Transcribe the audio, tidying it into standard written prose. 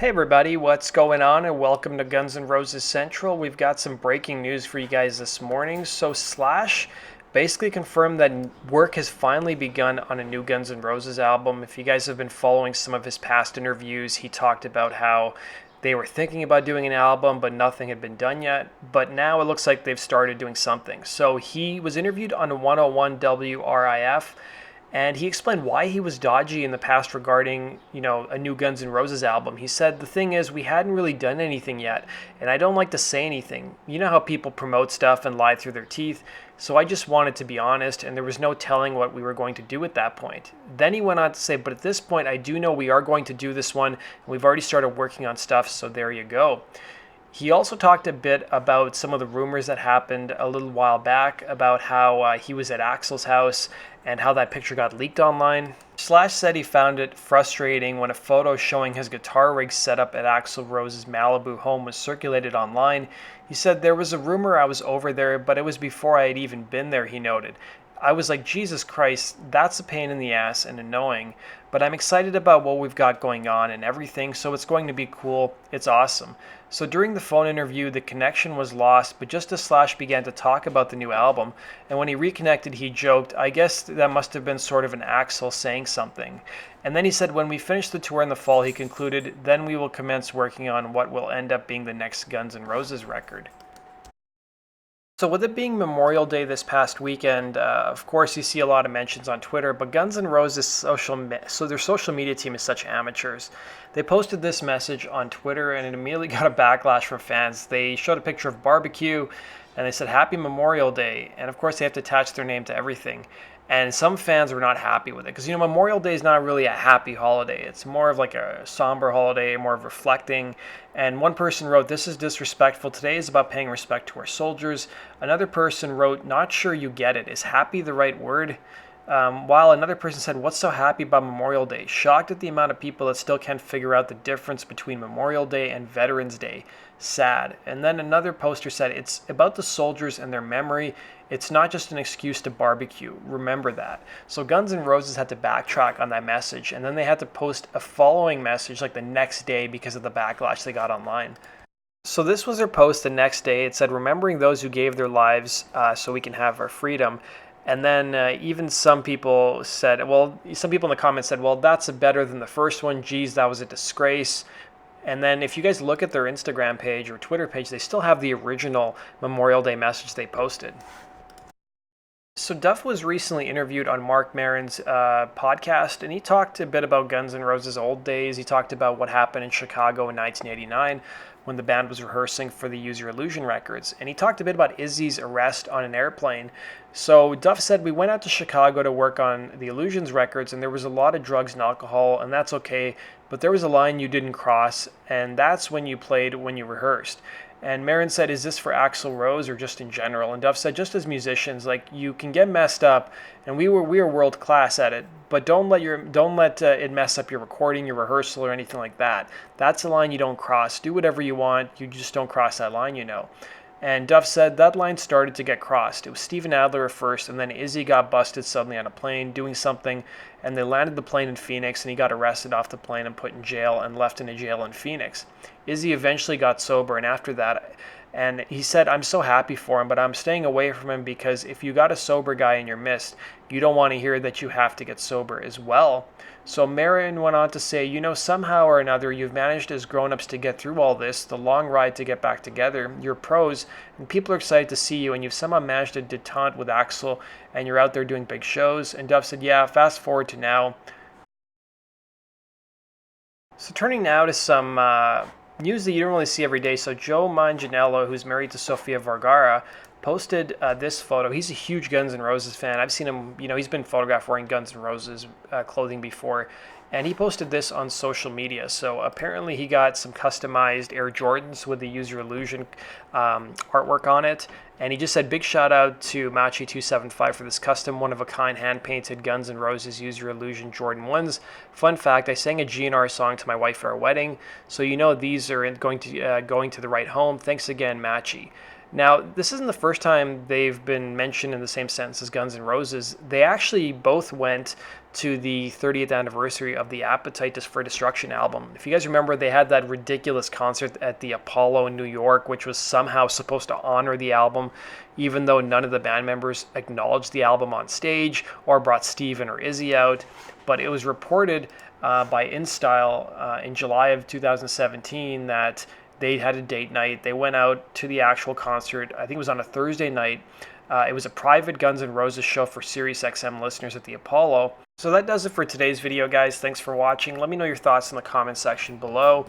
Hey everybody, what's going on and welcome to Guns N' Roses Central. We've got some breaking news for you guys this morning. So Slash basically confirmed that work has finally begun on a new Guns N' Roses album. If you guys have been following some of his past interviews, he talked about how they were thinking about doing an album, but nothing had been done yet. But now it looks like they've started doing something. So he was interviewed on 101 WRIF, and he explained why he was dodgy in the past regarding, a new Guns N' Roses album. He said, the thing is, we hadn't really done anything yet, and I don't like to say anything. You know how people promote stuff and lie through their teeth? So I just wanted to be honest, and there was no telling what we were going to do at that point. Then he went on to say, but at this point, I do know we are going to do this one, and we've already started working on stuff, so there you go. He also talked a bit about some of the rumors that happened a little while back about how he was at Axl's house and how that picture got leaked online. Slash said he found it frustrating when a photo showing his guitar rig set up at Axl Rose's Malibu home was circulated online. He said, there was a rumor I was over there, but it was before I had even been there, he noted. I was like, Jesus Christ, that's a pain in the ass and annoying, but I'm excited about what we've got going on and everything, so it's going to be cool. It's awesome. So during the phone interview, the connection was lost, but just as Slash began to talk about the new album, and when he reconnected, he joked, I guess that must have been sort of an Axl saying something. And then he said, when we finish the tour in the fall, he concluded, then we will commence working on what will end up being the next Guns N' Roses record. So with it being Memorial Day this past weekend, of course you see a lot of mentions on Twitter, but Guns N' Roses their social media team is such amateurs. They posted this message on Twitter and it immediately got a backlash from fans. They showed a picture of barbecue and they said Happy Memorial Day, and of course they have to attach their name to everything. And some fans were not happy with it because, Memorial Day is not really a happy holiday. It's more of like a somber holiday, more of reflecting. And one person wrote, this is disrespectful. Today is about paying respect to our soldiers. Another person wrote, not sure you get it. Is happy the right word? While another person said, what's so happy about Memorial Day? Shocked at the amount of people that still can't figure out the difference between Memorial Day and Veterans Day. Sad. And then another poster said, it's about the soldiers and their memory. It's not just an excuse to barbecue. Remember that. So Guns N' Roses had to backtrack on that message, and then they had to post a following message like the next day because of the backlash they got online. So this was their post the next day. It said, remembering those who gave their lives so we can have our freedom. And then even some people in the comments said, well, that's better than the first one. Geez, that was a disgrace. And then if you guys look at their Instagram page or Twitter page, they still have the original Memorial Day message they posted. So Duff was recently interviewed on Mark Maron's podcast, and he talked a bit about Guns N' Roses' old days. He talked about what happened in Chicago in 1989 when the band was rehearsing for the Use Your Illusion records. And he talked a bit about Izzy's arrest on an airplane. So Duff said, we went out to Chicago to work on the Illusions records, and there was a lot of drugs and alcohol, and that's okay, but there was a line you didn't cross, and that's when you played when you rehearsed. And Maron said, is this for Axl Rose or just in general? And Duff said, just as musicians, like, you can get messed up, and we are world class at it, but don't let it mess up your recording, your rehearsal, or anything like that. That's a line you don't cross. Do whatever you want, you just don't cross that line, And Duff said that line started to get crossed. It was Steven Adler at first, and then Izzy got busted suddenly on a plane doing something, and they landed the plane in Phoenix, and he got arrested off the plane and put in jail and left in a jail in Phoenix. Izzy eventually got sober, and after that, and he said, I'm so happy for him, but I'm staying away from him because if you got a sober guy in your midst, you don't want to hear that you have to get sober as well. So Maron went on to say, somehow or another, you've managed as grown-ups to get through all this, the long ride to get back together. You're pros, and people are excited to see you, and you've somehow managed to detente with Axl, and you're out there doing big shows. And Duff said, yeah, fast forward to now. So turning now to some news that you don't really see every day. So Joe Manganiello, who's married to Sofia Vergara, posted this photo. He's a huge Guns N' Roses fan. I've seen him, he's been photographed wearing Guns N' Roses clothing before. And he posted this on social media. So apparently he got some customized Air Jordans with the Use Your Illusion artwork on it. And he just said, big shout out to Machi275 for this custom one-of-a-kind hand-painted Guns N' Roses Use Your Illusion Jordan 1s. Fun fact, I sang a GNR song to my wife at our wedding. So these are going to the right home. Thanks again, Machi. Now, this isn't the first time they've been mentioned in the same sentence as Guns N' Roses. They actually both went to the 30th anniversary of the Appetite for Destruction album. If you guys remember, they had that ridiculous concert at the Apollo in New York, which was somehow supposed to honor the album, even though none of the band members acknowledged the album on stage or brought Steven or Izzy out. But it was reported by InStyle in July of 2017 that they had a date night. They went out to the actual concert. I think it was on a Thursday night. It was a private Guns N' Roses show for SiriusXM listeners at the Apollo. So that does it for today's video, guys. Thanks for watching. Let me know your thoughts in the comment section below.